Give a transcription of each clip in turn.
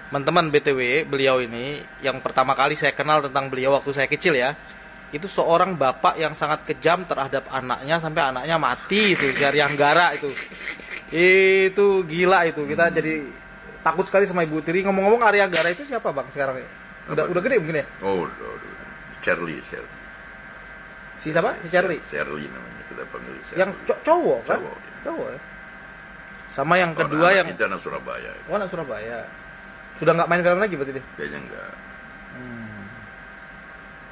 Teman-teman BTW, beliau ini yang pertama kali saya kenal tentang beliau waktu saya kecil ya. Itu seorang bapak yang sangat kejam terhadap anaknya sampai anaknya mati itu, si Arya Anggara itu. Itu gila itu. Kita jadi takut sekali sama Ibu Tiri. Ngomong-ngomong Arya Anggara itu siapa Bang sekarang? Udah gede mungkin ya? Oh, Charlie. Si siapa? Si Charlie. Charlie namanya, kita panggil Charlie. Yang cowok kan? Cowok, ya. Cowok ya. Sama yang kedua yang itu anak Surabaya. Oh, anak Surabaya. Sudah nggak main film lagi berarti deh? Kayaknya enggak.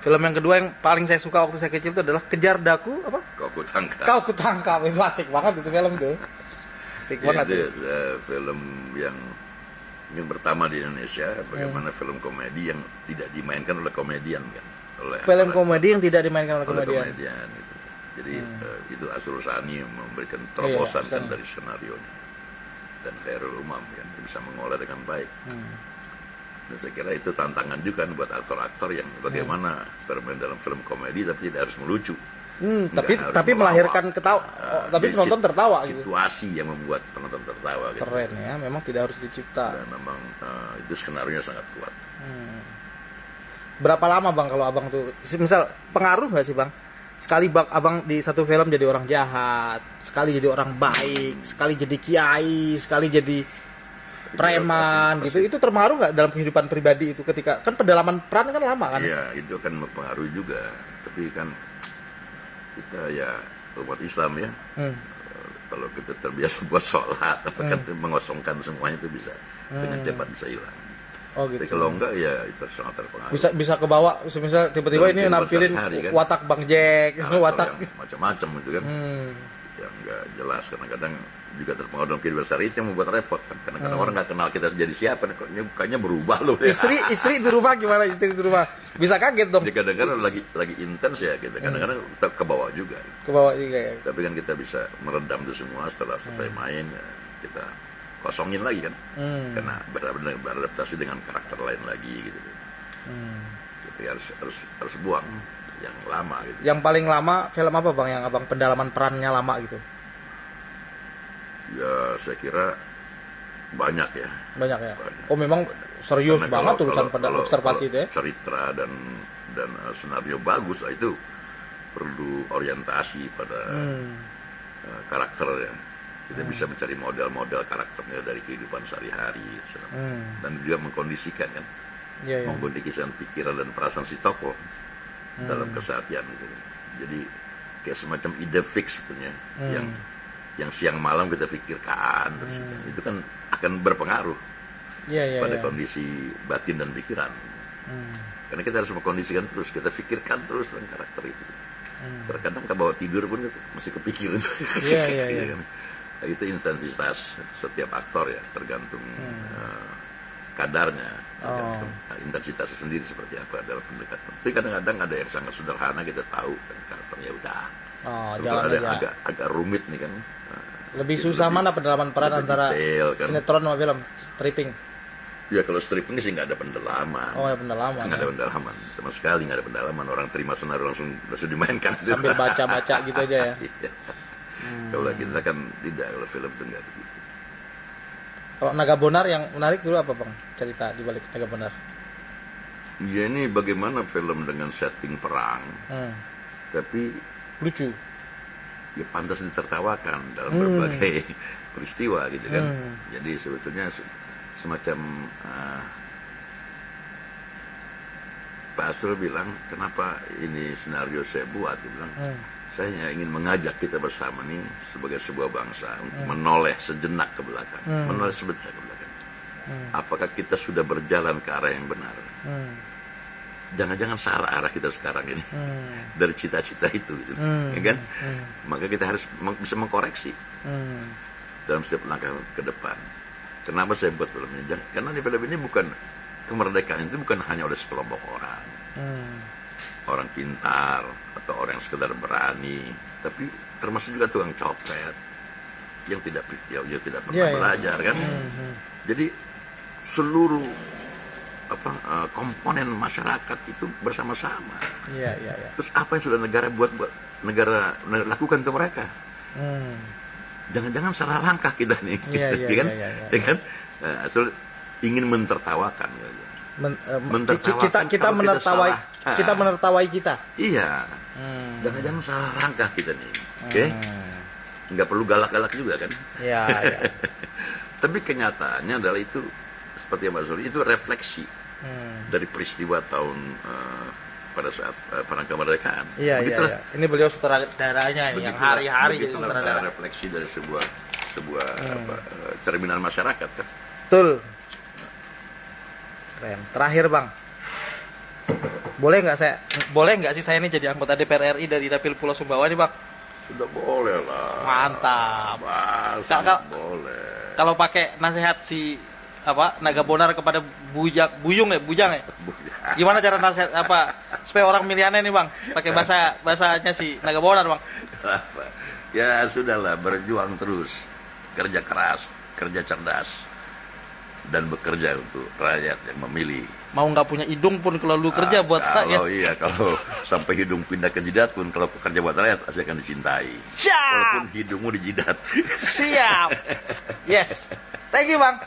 Film yang kedua yang paling saya suka waktu saya kecil itu adalah Kejar Daku apa? Kau kutangkap. Kau Kutangkap. Itu asik banget itu film tuh. Asik Ya, banget. itu film yang mungkin pertama di Indonesia, bagaimana film komedi yang tidak dimainkan oleh komedian kan. Film komedi yang tidak dimainkan oleh komedian. Gitu. Jadi itu Asrul Sani memberikan terobosan Iya, kan dari skenario-nya. Dan Khairul Umam kan bisa mengolah dengan baik. Dan saya kira itu tantangan juga kan buat aktor-aktor yang bagaimana bermain dalam film komedi tapi tidak harus melucu. Tapi melahirkan ketawa. Tapi penonton tertawa gitu. Situasi yang membuat penonton tertawa gitu. Keren ya, memang tidak harus dicipta. Dan memang itu skenario sangat kuat. Berapa lama Bang kalau Abang tuh misal pengaruh nggak sih Bang? Sekali Abang di satu film jadi orang jahat, sekali jadi orang baik, sekali jadi kiai, sekali jadi preman pasti. gitu. Itu terpengaruh nggak dalam kehidupan pribadi itu ketika kan pendalaman peran kan lama kan? Iya, itu kan mempengaruhi juga. Tapi kan kita ya umat Islam ya. Kalau kita terbiasa buat sholat, atau kan mengosongkan semuanya itu bisa dengan cepat bisa hilang. Oh gitu. Tapi kalau enggak ya itu sangat terpengaruh. Bisa kebawa, misal tiba-tiba ini nampilin kan? watak Bang Jack, watak macam-macam itu kan. Yang enggak jelas kadang-kadang juga terpengaruh dalam kehidupan sehari itu yang membuat repot kan. Kadang-kadang orang nggak kenal kita jadi siapa, kok ini bukannya berubah loh. Istri di rumah gimana? Istri di rumah bisa kaget dong. Jadi kadang-kadang lagi intens ya kita. Kadang-kadang kita kebawa juga. Kebawa juga ya. Tapi kan kita bisa meredam itu semua setelah selesai main ya, kita kosongin lagi kan. Karena benar-benar beradaptasi dengan karakter lain lagi gitu. Jadi harus buang yang lama gitu. Yang paling lama film apa Bang yang Abang pendalaman perannya lama gitu? Ya saya kira banyak ya. Banyak ya. Banyak. Oh memang serius Karena banget urusan observasi itu ya. Cerita dan skenario bagus lah itu perlu orientasi pada karakter ya. Kita bisa mencari model-model karakternya dari kehidupan sehari-hari dan juga mengkondisikan kan, mengkondisikan pikiran dan perasaan si tokoh dalam keseharian gitu. Jadi kayak semacam ide fix punya yang siang malam kita pikirkan terus itu kan akan berpengaruh pada kondisi batin dan pikiran. Karena kita harus mengkondisikan terus, kita pikirkan terus tentang karakter itu. Terkadang kebawa tidur pun masih kepikir itu. Iya. Itu intensitas setiap aktor ya, tergantung kadarnya, tergantung intensitasnya sendiri seperti apa dalam pendekatan. Tapi kadang-kadang ada yang sangat sederhana kita tahu kan karakternya udah. Kalau ada yang agak rumit nih kan. Lebih susah mana pendalaman peran antara detail, kan? sinetron sama film stripping? Ya kalau stripping sih nggak ada pendalaman. Oh ada pendalaman. Nggak ada pendalaman, sama sekali nggak ada pendalaman. Orang terima senario langsung dimainkan. Sambil baca-baca gitu aja ya. Kalau kita kan tidak, kalau film itu nggak begitu. Kalau Naga Bonar yang menarik dulu apa Bang? Cerita di balik Naga Bonar. Ya ini bagaimana film dengan setting perang, tapi lucu. Ya pantas ditertawakan dalam berbagai peristiwa gitu kan. Jadi sebetulnya semacam Pak Asrul bilang, kenapa ini skenario saya buat? Dia bilang, saya ingin mengajak kita bersama nih sebagai sebuah bangsa untuk menoleh sejenak ke belakang, menoleh sebentar ke belakang. Apakah kita sudah berjalan ke arah yang benar? Jangan-jangan salah arah kita sekarang ini dari cita-cita itu, gitu. Ya kan? Maka kita harus bisa mengkoreksi dalam setiap langkah ke depan. Kenapa saya buat film ini? Karena di film ini bukan kemerdekaan itu bukan hanya oleh sekelompok orang, orang pintar atau orang yang sekedar berani, tapi termasuk juga tukang copet yang tidak pernah belajar kan. Jadi seluruh komponen masyarakat itu bersama-sama. Terus apa yang sudah negara buat negara lakukan untuk mereka? Jangan-jangan salah langkah kita nih, kan? Ya kan? ingin mentertawakan gitu. Kita kalau menertawai salah. kita menertawai kita. Iya. Jangan-jangan salah langkah kita nih. Oke? Nggak perlu galak-galak juga kan? Iya, iya. Tapi kenyataannya adalah itu seperti yang Pak Suri, itu refleksi dari peristiwa tahun pada saat perang kemerdekaan. Iya, iya. Ini beliau sutradaranya yang hari-hari jadi begitulah sutradara. refleksi dari sebuah cerminan masyarakat kan. Betul. Keren. Terakhir Bang, boleh nggak sih saya ini jadi anggota DPR RI dari Dapil Pulau Sumbawa nih Bang? Sudah boleh lah. Mantap. Sangat boleh. Kalau pakai nasihat si Naga Bonar kepada Bujang ya? Gimana cara nasihat supaya orang miliannya nih Bang? Pakai bahasanya si Naga Bonar Bang. Ya sudahlah, berjuang terus, kerja keras, kerja cerdas, dan bekerja untuk rakyat yang memilih. Mau nggak punya hidung pun kalau lu kerja buat rakyat. Kalau sampai hidung pindah ke jidat pun, kalau kerja buat rakyat pasti akan dicintai. Siap. Walaupun hidungmu di jidat. Siap. Yes. Thank you Bang.